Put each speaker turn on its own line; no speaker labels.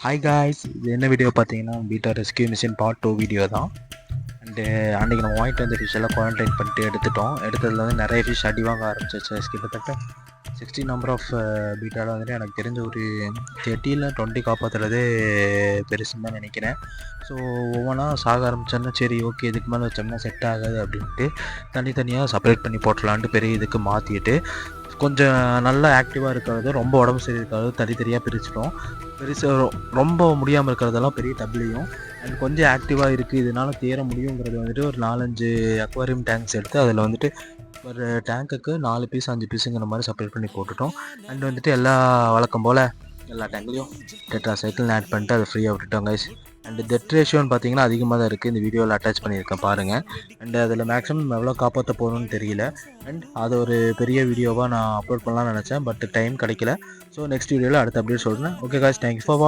Hi guys, இது என்ன video பார்த்தீங்கன்னா beta rescue machine part 2 video தான். அண்டு அன்றைக்கி நம்ம வாங்கிட்டு வந்த ஃபிஷ் எல்லாம் குவாரண்டைன் பண்ணிட்டு எடுத்துட்டோம். எடுத்ததில் வந்து நிறைய ஃபிஷ் அடி வாங்க ஆரம்பிச்சிச்சு. கிட்டத்தட்ட 60 நம்பர் ஆஃப் பீட்டாவில் வந்துட்டு எனக்கு தெரிஞ்ச ஒரு 30 இல்லை 20 காப்பாற்றுறதே பெருசுன்னு தான் நினைக்கிறேன். ஸோ ஒவ்வொன்றா சாக ஆரம்பிச்சோன்னா சரி ஓகே இதுக்கு மேலே வச்சோம்னா செட் ஆகாது அப்படின்ட்டு தனித்தனியாக செப்பரேட் பண்ணி போட்டலான்ட்டு பெரிய இதுக்கு மாற்றிட்டு கொஞ்சம் நல்லா ஆக்டிவாக இருக்கிறது, ரொம்ப உடம்பு சரி இருக்கிறது தனித்தனியாக பிரிச்சிட்டோம். ரொம்ப முடியாமல் இருக்கிறதெல்லாம் பெரிய டப்லையும் அண்ட் கொஞ்சம் ஆக்டிவாக இருக்குது இதனால் தேர முடியுங்கிறது வந்துட்டு ஒரு 4-5 அக்வாரியம் டேங்க்ஸ் எடுத்து அதில் வந்துட்டு ஒரு டேங்க்குக்கு 4 பீஸ் 5 பீஸுங்கிற மாதிரி செப்பரேட் பண்ணி போட்டுட்டோம். அண்ட் வந்துட்டு எல்லா வழக்கம் போல் எல்லா டேங்க்லேயும் டெட்ராசைக்கிள் ஆட் பண்ணிட்டு அதை ஃப்ரீயாக விட்டுட்டோம் கைஸ். அண்ட் டெத் ரேஷியோன்னு பார்த்தீங்கன்னா அதிகமாக தான் இருக்குது. இந்த வீடியோவில் அட்டாச் பண்ணியிருக்கேன் பாருங்கள். அண்ட் அதில் மேக்ஸிமம் எவ்வளோ காப்பாற்ற போகணும்னு தெரியல. அண்ட் அது ஒரு பெரிய வீடியோவாக நான் அப்லோட் பண்ணலாம்னு நினச்சேன், பட் டைம் கிடைக்கல. ஸோ நெக்ஸ்ட் வீடியோவில் அடுத்த அப்டேட் சொல்கிறேன். Okay guys, thank you for